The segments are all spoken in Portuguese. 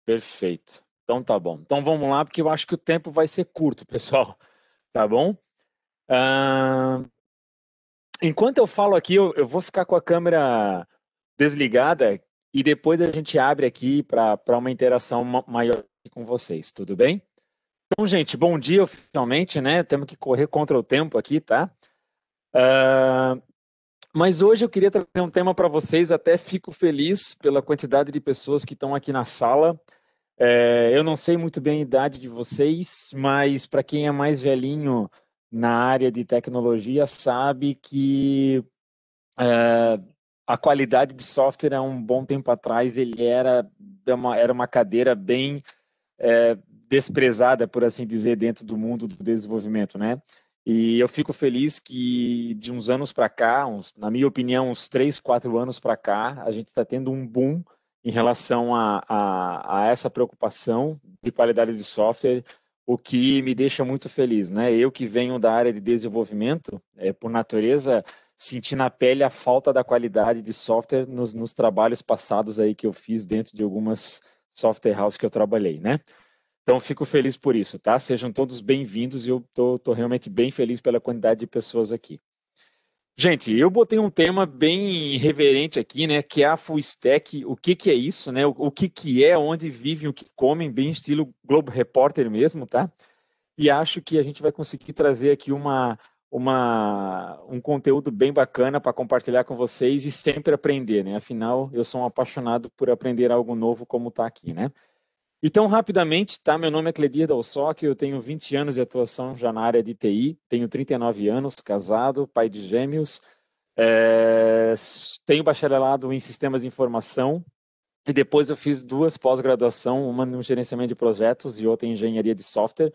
Perfeito. Então tá bom. Então vamos lá, porque eu acho que o tempo vai ser curto, pessoal. Tá bom? Ah, enquanto eu falo aqui, eu vou ficar com a câmera desligada e depois a gente abre aqui para uma interação maior com vocês, tudo bem? Então, gente, bom dia oficialmente, né? Temos que correr contra o tempo aqui, tá? Ah, mas hoje eu queria trazer um tema para vocês, até fico feliz pela quantidade de pessoas que estão aqui na sala. Eu não sei muito bem a idade de vocês, mas para quem é mais velhinho na área de tecnologia, sabe que a qualidade de software há um bom tempo atrás ele era uma cadeira bem desprezada, por assim dizer, dentro do mundo do desenvolvimento, né? E eu fico feliz que de uns anos para cá, na minha opinião, uns 3, 4 anos para cá, a gente está tendo um boom em relação a essa preocupação de qualidade de software, o que me deixa muito feliz, né? Eu que venho da área de desenvolvimento, por natureza, senti na pele a falta da qualidade de software nos trabalhos passados aí que eu fiz dentro de algumas software house que eu trabalhei, né? Então, fico feliz por isso, tá? Sejam todos bem-vindos e eu tô realmente bem feliz pela quantidade de pessoas aqui. Gente, eu botei um tema bem reverente aqui, né? Que é a full stack. O que que é isso, né? O que que é, onde vivem, o que comem, bem estilo Globo Repórter mesmo, tá? E acho que a gente vai conseguir trazer aqui um conteúdo bem bacana para compartilhar com vocês e sempre aprender, né? Afinal, eu sou um apaixonado por aprender algo novo como está aqui, né? Então, rapidamente, tá? Meu nome é Cledir Dalsocchi, eu tenho 20 anos de atuação já na área de TI, tenho 39 anos, casado, pai de gêmeos, é, tenho bacharelado em sistemas de informação e depois eu fiz 2 pós-graduação, uma no gerenciamento de projetos e outra em engenharia de software.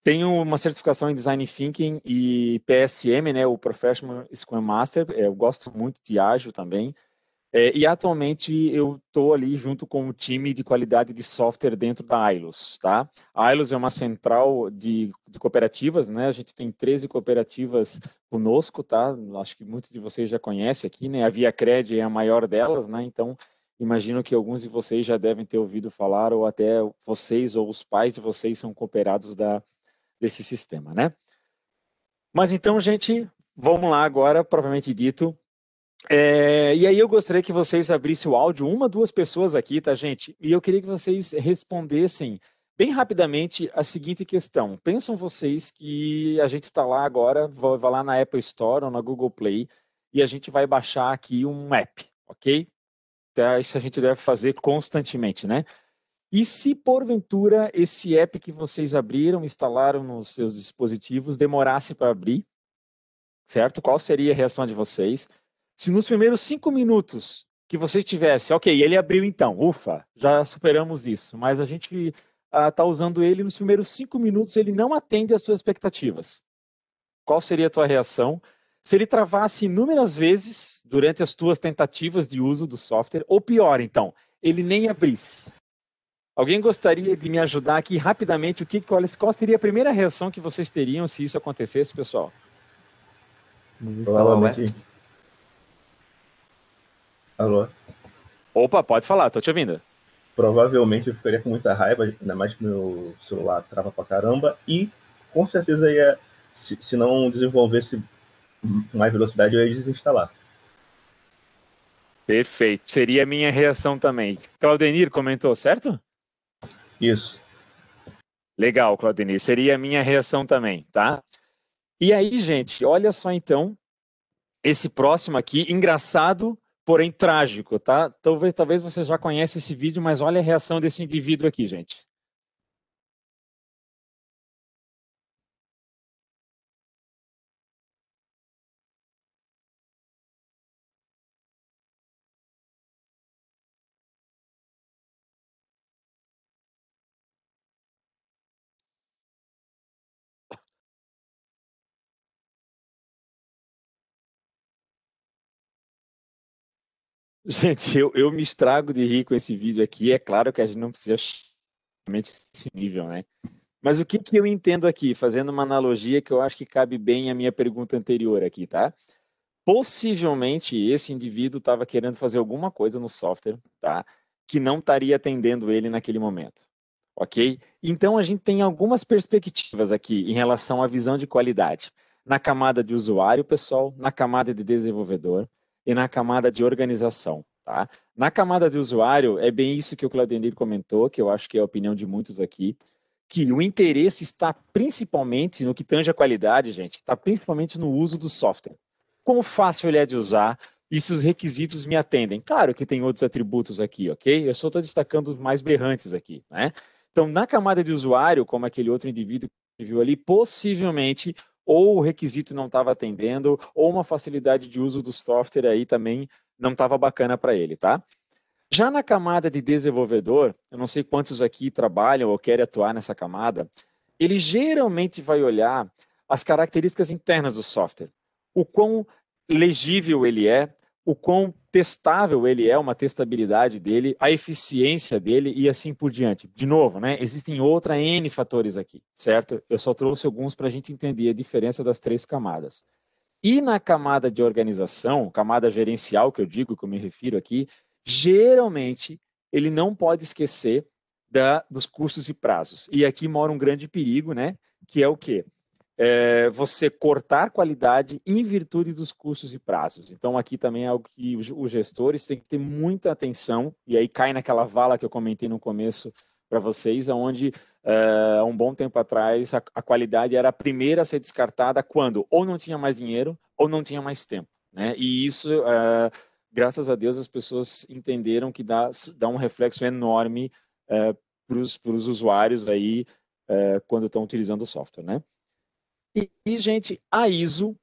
Tenho uma certificação em Design Thinking e PSM, né, o Professional Scrum Master, eu gosto muito de ágil também. E atualmente eu estou ali junto com o time de qualidade de software dentro da Ailos, tá? A Ailos é uma central de cooperativas, né? A gente tem 13 cooperativas conosco, tá? Acho que muitos de vocês já conhecem aqui, né? A ViaCred é a maior delas, né? Então, imagino que alguns de vocês já devem ter ouvido falar, ou até vocês ou os pais de vocês são cooperados desse sistema, né? Mas então, gente, vamos lá agora, propriamente dito, e aí eu gostaria que vocês abrissem o áudio, 1, 2 pessoas aqui, tá, gente? E eu queria que vocês respondessem bem rapidamente a seguinte questão. Pensam vocês que a gente está lá agora, vai lá na Apple Store ou na Google Play, e a gente vai baixar aqui um app, ok? Então, isso a gente deve fazer constantemente, né? E se porventura esse app que vocês abriram, instalaram nos seus dispositivos, demorasse para abrir, certo? Qual seria a reação de vocês? Se nos primeiros 5 minutos que vocês tivessem, ok, ele abriu então, ufa, já superamos isso, mas a gente está usando ele nos primeiros 5 minutos, ele não atende às suas expectativas. Qual seria a tua reação? Se ele travasse inúmeras vezes durante as tuas tentativas de uso do software, ou pior, então, ele nem abrisse. Alguém gostaria de me ajudar aqui rapidamente? Qual seria a primeira reação que vocês teriam se isso acontecesse, pessoal? Provavelmente. Alô? Opa, pode falar, tô te ouvindo. Provavelmente eu ficaria com muita raiva, ainda mais que meu celular trava pra caramba, e com certeza se não desenvolvesse mais velocidade, eu ia desinstalar. Perfeito, seria a minha reação também. Claudenir comentou, certo? Isso. Legal, Claudenir, seria a minha reação também, tá? E aí, gente, olha só então, esse próximo aqui, engraçado, porém trágico, tá? Talvez você já conheça esse vídeo, mas olha a reação desse indivíduo aqui, gente. Gente, eu me estrago de rir com esse vídeo aqui. É claro que a gente não precisa realmente esse nível, né? Mas o que que eu entendo aqui, fazendo uma analogia que eu acho que cabe bem à minha pergunta anterior aqui, tá? Possivelmente esse indivíduo estava querendo fazer alguma coisa no software, tá? que não estaria atendendo ele naquele momento, ok? Então, a gente tem algumas perspectivas aqui em relação à visão de qualidade. Na camada de usuário, pessoal, na camada de desenvolvedor e na camada de organização, tá? Na camada de usuário, é bem isso que o Claudenir comentou, que eu acho que é a opinião de muitos aqui, que o interesse está principalmente no que tange a qualidade, gente, está principalmente no uso do software. Quão fácil ele é de usar e se os requisitos me atendem. Claro que tem outros atributos aqui, ok? Eu só estou destacando os mais berrantes aqui, né? Então, na camada de usuário, como aquele outro indivíduo que viu ali, possivelmente ou o requisito não estava atendendo, ou uma facilidade de uso do software aí também não estava bacana para ele, tá? Já na camada de desenvolvedor, eu não sei quantos aqui trabalham ou querem atuar nessa camada, ele geralmente vai olhar as características internas do software, o quão legível ele é, o quão testável ele é, uma testabilidade dele, a eficiência dele e assim por diante. De novo, né? Existem outra N fatores aqui, certo? Eu só trouxe alguns para a gente entender a diferença das três camadas. E na camada de organização, camada gerencial, que eu digo, que eu me refiro aqui, geralmente ele não pode esquecer dos custos e prazos. E aqui mora um grande perigo, né? Que é o quê? Você cortar qualidade em virtude dos custos e prazos. Então, aqui também é algo que os gestores têm que ter muita atenção, e aí cai naquela vala que eu comentei no começo para vocês, onde há um bom tempo atrás a qualidade era a primeira a ser descartada quando ou não tinha mais dinheiro ou não tinha mais tempo, né? E isso, graças a Deus, as pessoas entenderam que dá um reflexo enorme para os usuários aí quando estão utilizando o software, né? E, gente, a ISO,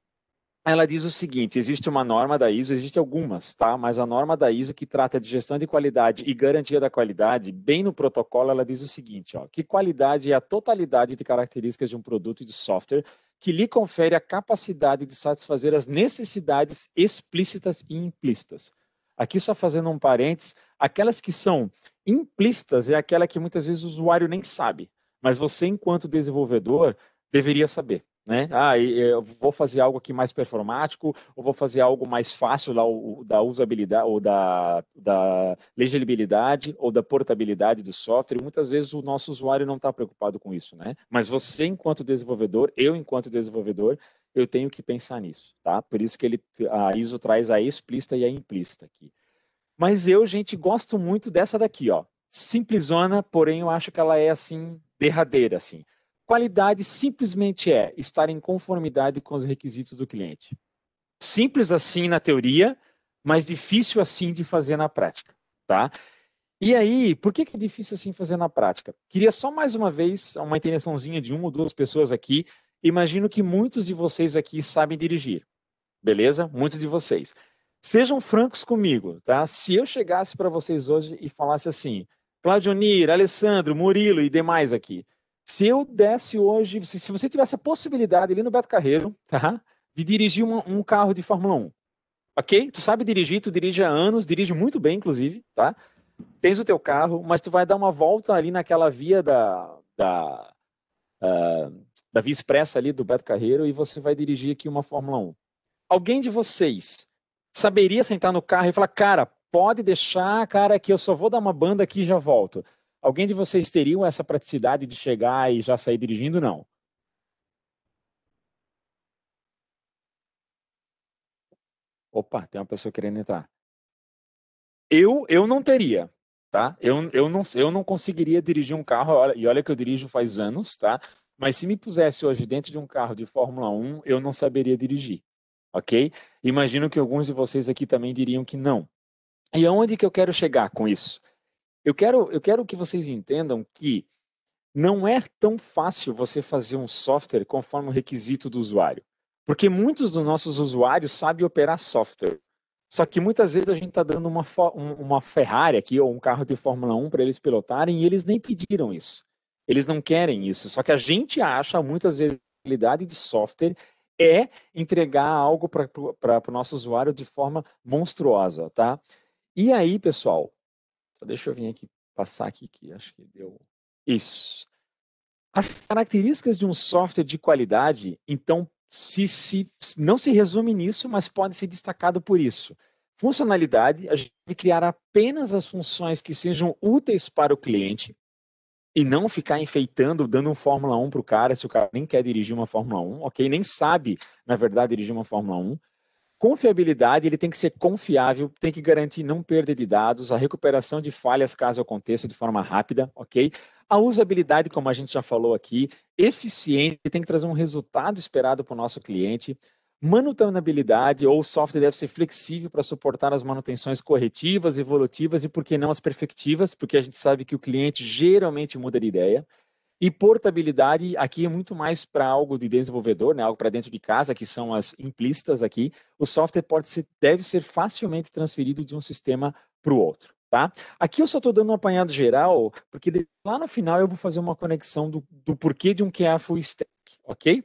ela diz o seguinte, existe uma norma da ISO, existe algumas, tá? Mas a norma da ISO que trata de gestão de qualidade e garantia da qualidade, bem no protocolo, ela diz o seguinte, ó, que qualidade é a totalidade de características de um produto e de software que lhe confere a capacidade de satisfazer as necessidades explícitas e implícitas. Aqui só fazendo um parênteses, aquelas que são implícitas é aquela que muitas vezes o usuário nem sabe, mas você, enquanto desenvolvedor, deveria saber. Né? Eu vou fazer algo aqui mais performático, ou vou fazer algo mais fácil lá, da usabilidade, ou da legibilidade, ou da portabilidade do software. Muitas vezes o nosso usuário não está preocupado com isso, né? Mas você, enquanto desenvolvedor, eu, enquanto desenvolvedor, eu tenho que pensar nisso, tá? Por isso que a ISO traz a explícita e a implícita aqui. Mas eu, gente, gosto muito dessa daqui, ó. Simplesona, porém eu acho que ela é, assim, derradeira, assim. Qualidade simplesmente é estar em conformidade com os requisitos do cliente. Simples assim na teoria, mas difícil assim de fazer na prática, tá? E aí, por que é difícil assim fazer na prática? Queria só mais uma vez uma intervençãozinha de uma ou duas pessoas aqui. Imagino que muitos de vocês aqui sabem dirigir, beleza? Muitos de vocês. Sejam francos comigo, tá? Se eu chegasse para vocês hoje e falasse assim, Claudionir, Alessandro, Murilo e demais aqui, se eu desse hoje, se você tivesse a possibilidade ali no Beto Carreiro, tá? De dirigir um carro de Fórmula 1, ok? Tu sabe dirigir, tu dirige há anos, dirige muito bem, inclusive, tá? Tens o teu carro, mas tu vai dar uma volta ali naquela via da Via Expressa ali do Beto Carreiro e você vai dirigir aqui uma Fórmula 1. Alguém de vocês saberia sentar no carro e falar, cara, pode deixar, cara, que eu só vou dar uma banda aqui e já volto. Alguém de vocês teriam essa praticidade de chegar e já sair dirigindo? Não. Opa, tem uma pessoa querendo entrar. Eu não teria, tá? Eu não conseguiria dirigir um carro, e olha que eu dirijo faz anos, tá? Mas se me pusesse hoje dentro de um carro de Fórmula 1, eu não saberia dirigir, ok? Imagino que alguns de vocês aqui também diriam que não. E aonde que eu quero chegar com isso? Eu quero que vocês entendam que não é tão fácil você fazer um software conforme o requisito do usuário. Porque muitos dos nossos usuários sabem operar software. Só que muitas vezes a gente está dando uma Ferrari aqui, ou um carro de Fórmula 1 para eles pilotarem, e eles nem pediram isso. Eles não querem isso. Só que a gente acha, muitas vezes, a qualidade de software é entregar algo para o nosso usuário de forma monstruosa, tá? E aí, pessoal, deixa eu vir aqui, passar aqui, que acho que deu. Isso. As características de um software de qualidade, então, não se resume nisso, mas pode ser destacado por isso. Funcionalidade, a gente deve criar apenas as funções que sejam úteis para o cliente e não ficar enfeitando, dando um Fórmula 1 para o cara, se o cara nem quer dirigir uma Fórmula 1, ok? Nem sabe, na verdade, dirigir uma Fórmula 1. Confiabilidade, ele tem que ser confiável, tem que garantir não perda de dados, a recuperação de falhas caso aconteça de forma rápida, ok? A usabilidade, como a gente já falou aqui, eficiente, tem que trazer um resultado esperado para o nosso cliente. Manutenabilidade, ou o software deve ser flexível para suportar as manutenções corretivas, evolutivas e, por que não, as perfectivas, porque a gente sabe que o cliente geralmente muda de ideia. E portabilidade, aqui é muito mais para algo de desenvolvedor, né? Algo para dentro de casa, que são as implícitas aqui. O software deve ser facilmente transferido de um sistema para o outro. Tá? Aqui eu só estou dando um apanhado geral, porque lá no final eu vou fazer uma conexão do porquê de um QA Full Stack, ok?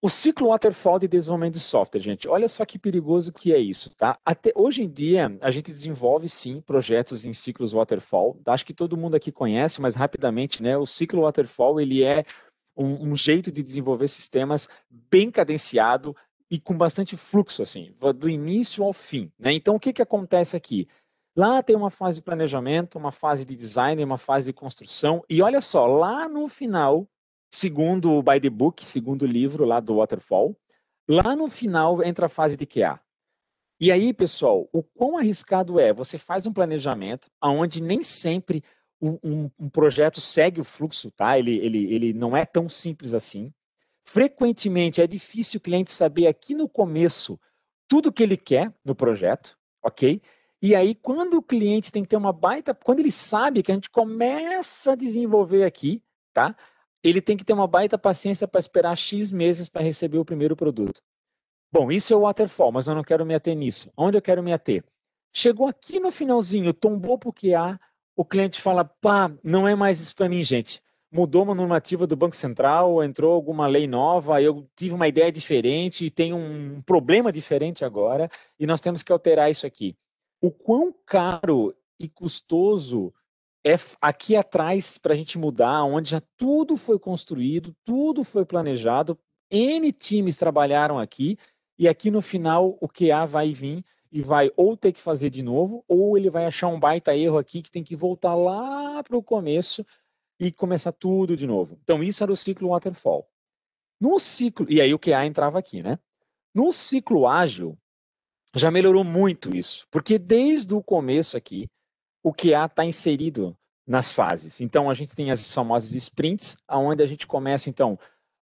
O ciclo waterfall de desenvolvimento de software, gente, olha só que perigoso que é isso, tá? Até hoje em dia, a gente desenvolve, sim, projetos em ciclos waterfall. Acho que todo mundo aqui conhece, mas rapidamente, né? O ciclo waterfall, ele é um jeito de desenvolver sistemas bem cadenciado e com bastante fluxo, assim, do início ao fim, né? Então, o que que acontece aqui? Lá tem uma fase de planejamento, uma fase de design, uma fase de construção, e olha só, lá no final, segundo o By the Book, segundo o livro lá do Waterfall, lá no final entra a fase de QA. E aí, pessoal, o quão arriscado é? Você faz um planejamento onde nem sempre um projeto segue o fluxo, tá? Ele não é tão simples assim. Frequentemente é difícil o cliente saber aqui no começo tudo que ele quer no projeto, ok? E aí, quando o cliente tem que ter uma baita, quando ele sabe que a gente começa a desenvolver aqui, tá? Ele tem que ter uma baita paciência para esperar X meses para receber o primeiro produto. Bom, isso é o waterfall, mas eu não quero me ater nisso. Onde eu quero me ater? Chegou aqui no finalzinho, tombou para o QA, o cliente fala, pá, não é mais isso para mim, gente. Mudou uma normativa do Banco Central, entrou alguma lei nova, eu tive uma ideia diferente, tem um problema diferente agora, e nós temos que alterar isso aqui. O quão caro e custoso é aqui atrás para a gente mudar, onde já tudo foi construído, tudo foi planejado, N times trabalharam aqui, e aqui no final o QA vai vir e vai ou ter que fazer de novo, ou ele vai achar um baita erro aqui que tem que voltar lá para o começo e começar tudo de novo. Então, isso era o ciclo waterfall. No ciclo, e aí o QA entrava aqui, né? No ciclo ágil, já melhorou muito isso, porque desde o começo aqui, o QA está inserido nas fases. Então, a gente tem as famosas sprints, onde a gente começa, então,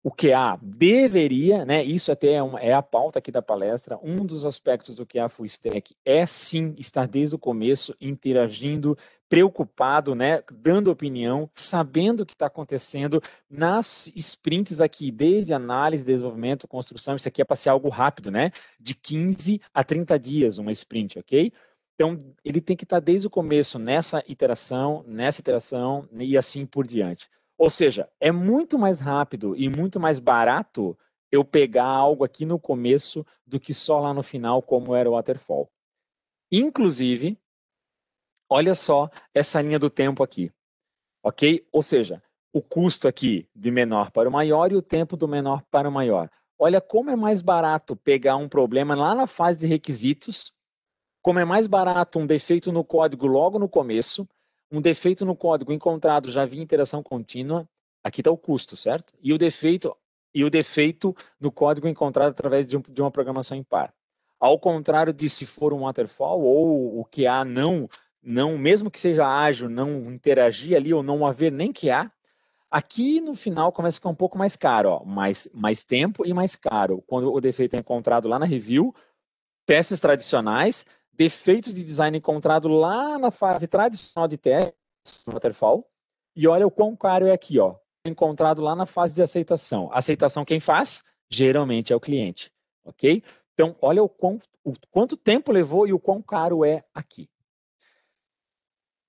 o QA deveria, né? Isso até é a pauta aqui da palestra. Um dos aspectos do QA Full Stack é sim estar desde o começo interagindo, preocupado, né? Dando opinião, sabendo o que está acontecendo nas sprints aqui, desde análise, desenvolvimento, construção. Isso aqui é para ser algo rápido, né? De 15 a 30 dias, uma sprint, ok? Então, ele tem que estar desde o começo nessa iteração e assim por diante. Ou seja, é muito mais rápido e muito mais barato eu pegar algo aqui no começo do que só lá no final, como era o waterfall. Inclusive, olha só essa linha do tempo aqui, ok? Ou seja, o custo aqui de menor para o maior e o tempo do menor para o maior. Olha como é mais barato pegar um problema lá na fase de requisitos, como é mais barato um defeito no código logo no começo, um defeito no código encontrado já via interação contínua, aqui está o custo, certo? E o defeito no código encontrado através de uma programação em par. Ao contrário de se for um waterfall ou o QA não, mesmo que seja ágil, não interagir ali ou não haver nem QA, aqui no final começa a ficar um pouco mais caro, ó, mais tempo e mais caro. Quando o defeito é encontrado lá na review, peças tradicionais, defeitos de design encontrado lá na fase tradicional de teste, no waterfall, e olha o quão caro é aqui, ó, encontrado lá na fase de aceitação. Aceitação quem faz? Geralmente é o cliente, ok? Então, olha o quanto tempo levou e o quão caro é aqui.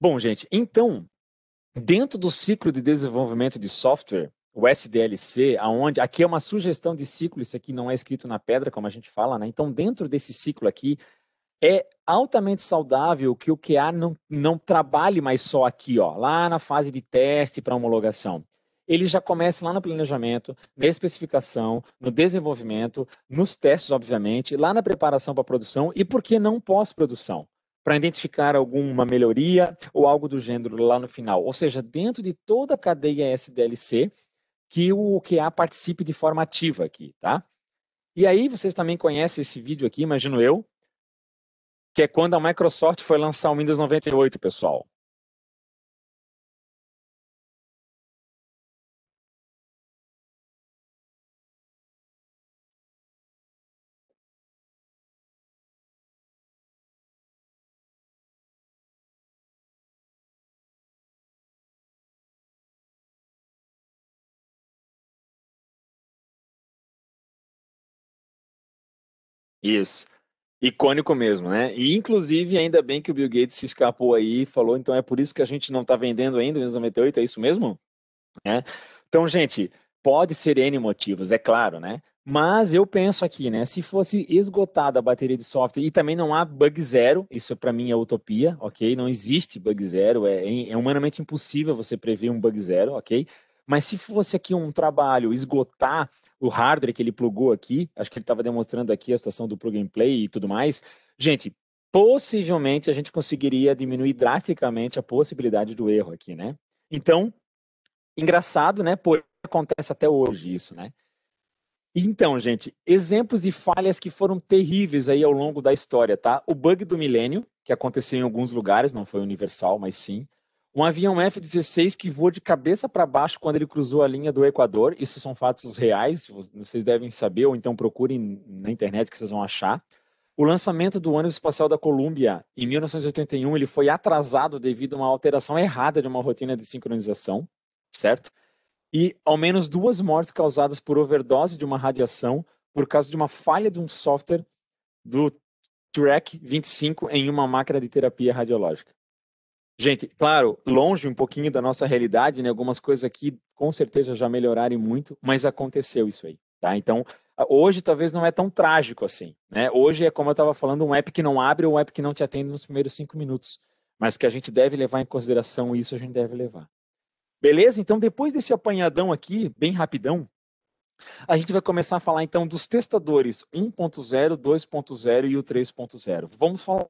Bom, gente, então, dentro do ciclo de desenvolvimento de software, o SDLC, aonde aqui é uma sugestão de ciclo, isso aqui não é escrito na pedra, como a gente fala, né? Então, dentro desse ciclo aqui, é altamente saudável que o QA não trabalhe mais só aqui, ó, lá na fase de teste para homologação. ele já começa lá no planejamento, na especificação, no desenvolvimento, nos testes, obviamente, lá na preparação para a produção e, por que não, pós-produção, para identificar alguma melhoria ou algo do gênero lá no final. Ou seja, dentro de toda a cadeia SDLC, que o QA participe de forma ativa aqui, tá? E aí, vocês também conhecem esse vídeo aqui, imagino eu, que é quando a Microsoft foi lançar o Windows 98, pessoal. Isso. Icônico mesmo, né? E, inclusive, ainda bem que o Bill Gates se escapou aí e falou, então é por isso que a gente não está vendendo ainda o Windows 98, é isso mesmo? É. Então, gente, pode ser N motivos, é claro, né? Mas eu penso aqui, né? Se fosse esgotada a bateria de software e também não há bug zero, isso para mim é utopia, ok? Não existe bug zero, é humanamente impossível você prever um bug zero, ok? Mas se fosse aqui um trabalho esgotar o hardware que ele plugou aqui, acho que ele estava demonstrando aqui a situação do plug and play e tudo mais, gente, possivelmente a gente conseguiria diminuir drasticamente a possibilidade do erro aqui, né? Então, engraçado, né? Porém, acontece até hoje isso, né? Então, gente, exemplos de falhas que foram terríveis aí ao longo da história, tá? O bug do milênio, que aconteceu em alguns lugares, não foi universal, mas sim. Um avião F-16 que voou de cabeça para baixo quando ele cruzou a linha do Equador. Isso são fatos reais, vocês devem saber, ou então procurem na internet que vocês vão achar. O lançamento do ônibus espacial da Columbia em 1981, ele foi atrasado devido a uma alteração errada de uma rotina de sincronização, certo? E ao menos 2 mortes causadas por overdose de uma radiação por causa de uma falha de um software do Track 25 em uma máquina de terapia radiológica. Gente, claro, longe um pouquinho da nossa realidade, né? Algumas coisas aqui com certeza já melhoraram muito, mas aconteceu isso aí, tá? Então, hoje talvez não é tão trágico assim, né? Hoje é como eu estava falando, um app que não abre ou um app que não te atende nos primeiros 5 minutos, mas que a gente deve levar em consideração, isso a gente deve levar. Beleza? Então, depois desse apanhadão aqui, bem rapidão, a gente vai começar a falar então dos testadores 1.0, 2.0 e o 3.0. Vamos falar,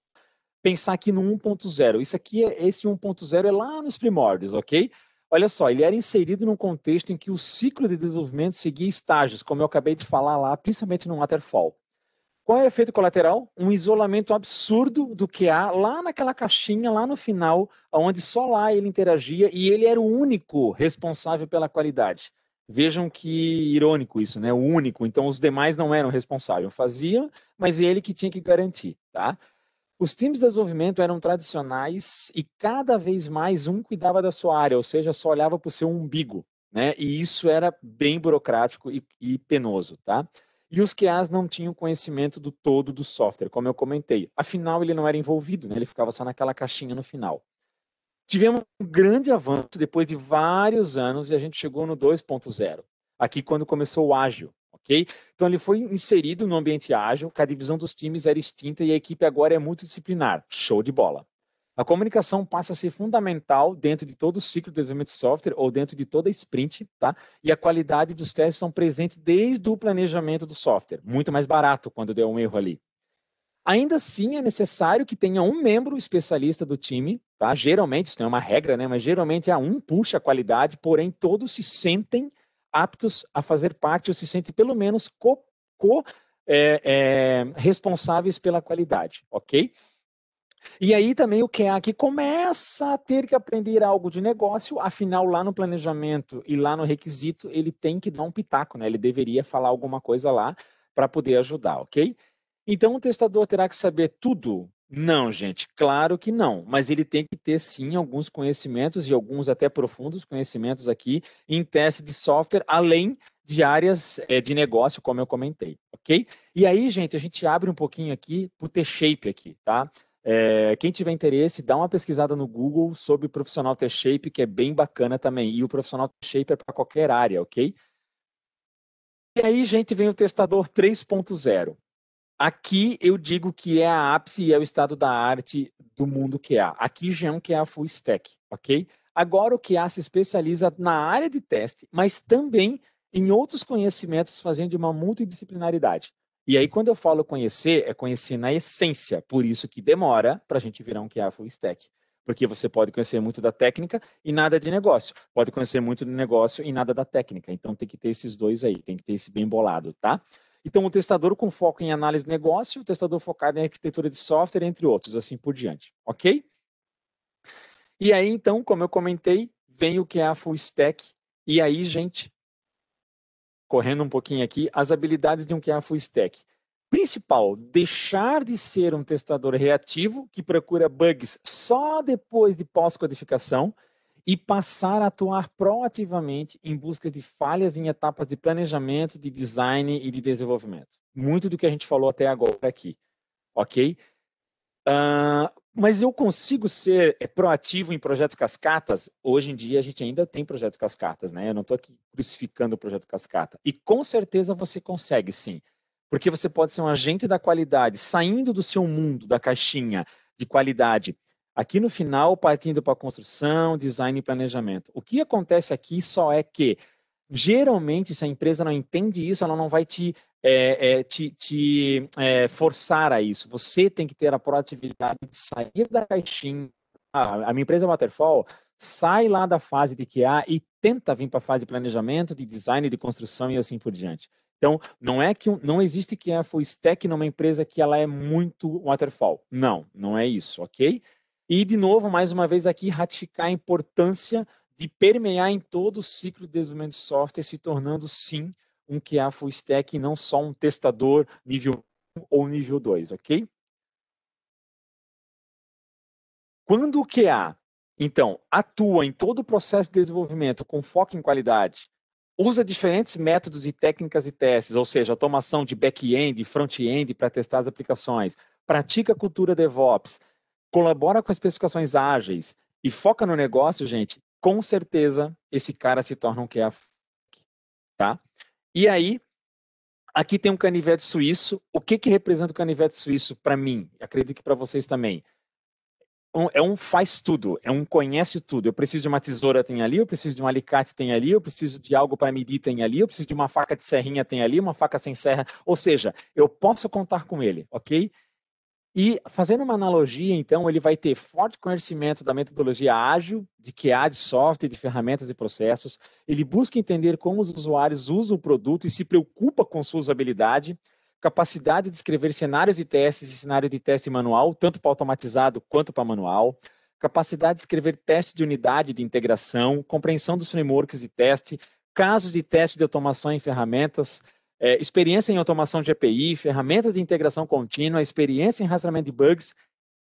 pensar aqui no 1.0. Isso aqui, esse 1.0 é lá nos primórdios, ok? Olha só, ele era inserido num contexto em que o ciclo de desenvolvimento seguia estágios, como eu acabei de falar lá, principalmente no Waterfall. Qual é o efeito colateral? Um isolamento absurdo do QA lá naquela caixinha, lá no final, onde só lá ele interagia e ele era o único responsável pela qualidade. Vejam que irônico isso, né? O único. Então, os demais não eram responsáveis. Faziam, mas ele que tinha que garantir, tá? Os times de desenvolvimento eram tradicionais e cada vez mais um cuidava da sua área, ou seja, só olhava para o seu umbigo, né? E isso era bem burocrático e penoso, tá? E os QAs não tinham conhecimento do todo do software, como eu comentei. Afinal, ele não era envolvido, né? Ele ficava só naquela caixinha no final. Tivemos um grande avanço depois de vários anos e a gente chegou no 2.0, aqui quando começou o ágil, ok? Então ele foi inserido no ambiente ágil, que a divisão dos times era extinta e a equipe agora é multidisciplinar. Show de bola. A comunicação passa a ser fundamental dentro de todo o ciclo de desenvolvimento de software ou dentro de toda a sprint, tá? E a qualidade dos testes são presentes desde o planejamento do software. Muito mais barato quando der um erro ali. Ainda assim, é necessário que tenha um membro especialista do time, tá? Geralmente, isso não é uma regra, né? Mas geralmente um puxa a qualidade, porém todos se sentem aptos a fazer parte ou se sentem pelo menos responsáveis pela qualidade, ok? E aí também o QA que começa a ter que aprender algo de negócio, afinal lá no planejamento e lá no requisito ele tem que dar um pitaco, né? Ele deveria falar alguma coisa lá para poder ajudar, ok? Então o testador terá que saber tudo? Não, gente, claro que não, mas ele tem que ter sim alguns conhecimentos e alguns até profundos conhecimentos aqui em teste de software, além de áreas de negócio, como eu comentei, ok? E aí, gente, a gente abre um pouquinho aqui para o T-Shape aqui, tá? Quem tiver interesse, dá uma pesquisada no Google sobre o profissional T-Shape, que é bem bacana também. E o profissional T-Shape é para qualquer área, ok? E aí, gente, vem o testador 3.0. Aqui eu digo que é a ápice e é o estado da arte do mundo QA. Aqui já é um QA full stack, ok? Agora o QA se especializa na área de teste, mas também em outros conhecimentos, fazendo de uma multidisciplinaridade. E aí, quando eu falo conhecer, é conhecer na essência, por isso que demora para a gente virar um QA full stack. Porque você pode conhecer muito da técnica e nada de negócio. Pode conhecer muito do negócio e nada da técnica. Então, tem que ter esses dois aí, tem que ter esse bem bolado, tá? Então, o testador com foco em análise de negócio, o testador focado em arquitetura de software, entre outros, assim por diante, ok? E aí, então, como eu comentei, vem o QA full stack. E aí, gente, correndo um pouquinho aqui, as habilidades de um QA full stack. Principal, deixar de ser um testador reativo que procura bugs só depois de pós-codificação e passar a atuar proativamente em busca de falhas em etapas de planejamento, de design e de desenvolvimento. Muito do que a gente falou até agora aqui, ok? Mas eu consigo ser proativo em projetos cascatas? Hoje em dia a gente ainda tem projetos cascatas, né? Eu não estou aqui crucificando o projeto cascata. E com certeza você consegue, sim. Porque você pode ser um agente da qualidade, saindo do seu mundo, da caixinha de qualidade. Aqui no final, partindo para construção, design e planejamento. O que acontece aqui só é que, geralmente, se a empresa não entende isso, ela não vai te forçar a isso. Você tem que ter a proatividade de sair da caixinha. A minha empresa Waterfall sai lá da fase de QA e tenta vir para a fase de planejamento, de design, de construção e assim por diante. Então, não é que não existe QA full stack numa empresa que ela é muito Waterfall. Não, não é isso, ok? E, de novo, mais uma vez aqui, ratificar a importância de permear em todo o ciclo de desenvolvimento de software, se tornando, sim, um QA full stack e não só um testador nível 1 ou nível 2, ok? Quando o QA, então, atua em todo o processo de desenvolvimento com foco em qualidade, usa diferentes métodos e técnicas e testes, ou seja, automação de back-end e front-end para testar as aplicações, pratica a cultura DevOps, colabora com as especificações ágeis e foca no negócio, gente, com certeza esse cara se torna um QA, tá? E aí, aqui tem um canivete suíço. O que representa o canivete suíço para mim? Acredito que para vocês também. É um faz tudo, é um conhece tudo. Eu preciso de uma tesoura, tem ali. Eu preciso de um alicate, tem ali. Eu preciso de algo para medir, tem ali. Eu preciso de uma faca de serrinha, tem ali. Uma faca sem serra. Ou seja, eu posso contar com ele, ok? E fazendo uma analogia, então, ele vai ter forte conhecimento da metodologia ágil, de QA, de software, de ferramentas e processos. Ele busca entender como os usuários usam o produto e se preocupa com sua usabilidade, capacidade de escrever cenários de testes e cenário de teste manual, tanto para automatizado quanto para manual, capacidade de escrever teste de unidade de integração, compreensão dos frameworks de teste, casos de teste de automação em ferramentas, experiência em automação de API, ferramentas de integração contínua, experiência em rastreamento de bugs,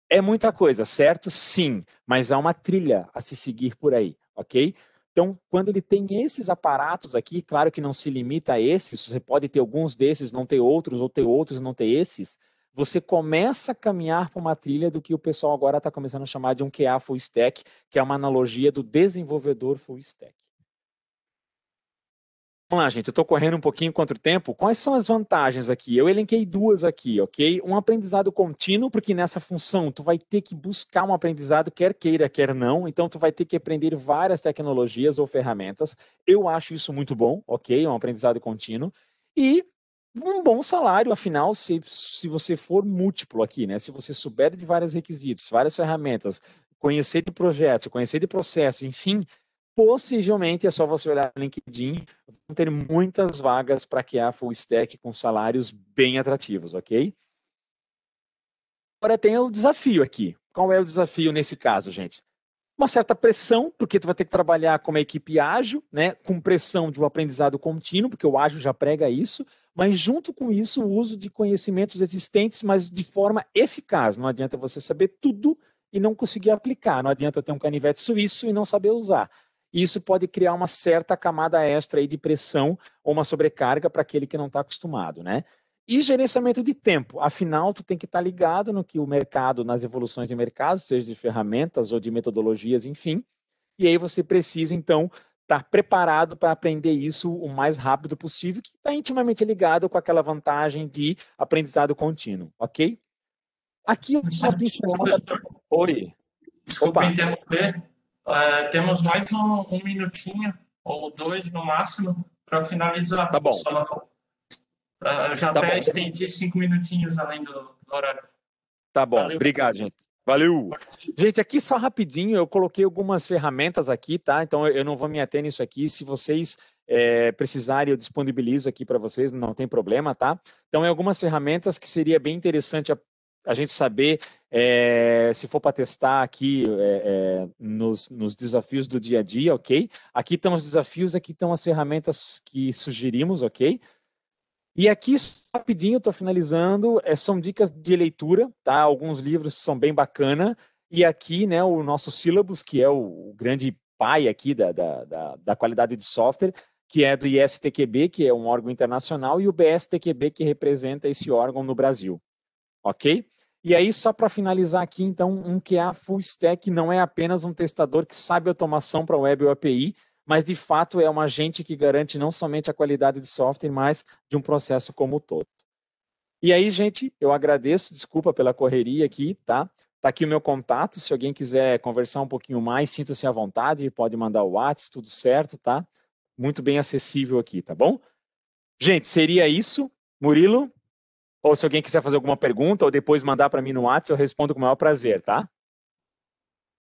é muita coisa, certo? Sim, mas há uma trilha a se seguir por aí, ok? Então, quando ele tem esses aparatos aqui, claro que não se limita a esses, você pode ter alguns desses, não ter outros, ou ter outros e não ter esses, você começa a caminhar para uma trilha do que o pessoal agora está começando a chamar de um QA full stack, que é uma analogia do desenvolvedor full stack. Vamos lá, gente, eu estou correndo um pouquinho contra o tempo. Quais são as vantagens aqui? Eu elenquei duas aqui, ok? Um aprendizado contínuo, porque nessa função tu vai ter que buscar um aprendizado, quer queira, quer não. Então, tu vai ter que aprender várias tecnologias ou ferramentas. Eu acho isso muito bom, ok? Um aprendizado contínuo. E um bom salário, afinal, se você for múltiplo aqui, né? Se você souber de vários requisitos, várias ferramentas, conhecer de projetos, conhecer de processos, enfim, possivelmente é só você olhar no LinkedIn, vão ter muitas vagas para QA full stack com salários bem atrativos, ok? Agora tem o desafio aqui. Qual é o desafio nesse caso, gente? Uma certa pressão, porque tu vai ter que trabalhar com uma equipe ágil, né? Com pressão de um aprendizado contínuo, porque o ágil já prega isso, mas junto com isso o uso de conhecimentos existentes, mas de forma eficaz. Não adianta você saber tudo e não conseguir aplicar. Não adianta ter um canivete suíço e não saber usar. Isso pode criar uma certa camada extra aí de pressão ou uma sobrecarga para aquele que não está acostumado, né? E gerenciamento de tempo. Afinal, tu tem que estar ligado no que o mercado, nas evoluções de mercado, seja de ferramentas ou de metodologias, enfim. E aí você precisa, então, estar preparado para aprender isso o mais rápido possível, que está intimamente ligado com aquela vantagem de aprendizado contínuo, ok? Aqui uma pincelada. Oi. Desculpa interromper. Temos mais um minutinho, ou 2 no máximo, para finalizar. Tá bom. Já até estendi 5 minutinhos além do horário. Tá bom, Valeu. obrigado, gente. Valeu! Gente, aqui só rapidinho, eu coloquei algumas ferramentas aqui, tá? Então eu não vou me ater nisso aqui. Se vocês precisarem, eu disponibilizo aqui para vocês, não tem problema, tá? Então, algumas ferramentas que seria bem interessante a gente saber, se for para testar aqui nos desafios do dia a dia, ok? Aqui estão os desafios, aqui estão as ferramentas que sugerimos, ok? E aqui, rapidinho, estou finalizando, são dicas de leitura, tá? Alguns livros são bem bacana, e aqui, né, o nosso Syllabus, que é o grande pai aqui da qualidade de software, que é do ISTQB, que é um órgão internacional, e o BSTQB, que representa esse órgão no Brasil, ok? E aí, só para finalizar aqui, então, um QA Full Stack não é apenas um testador que sabe automação para web ou API, mas de fato é um agente que garante não somente a qualidade de software, mas de um processo como um todo. E aí, gente, eu agradeço, desculpa pela correria aqui, tá? Tá aqui o meu contato, se alguém quiser conversar um pouquinho mais, sinta-se à vontade, pode mandar o WhatsApp, tudo certo, tá? Muito bem acessível aqui, tá bom? Gente, seria isso, Murilo? Ou se alguém quiser fazer alguma pergunta ou depois mandar para mim no WhatsApp, eu respondo com o maior prazer, tá?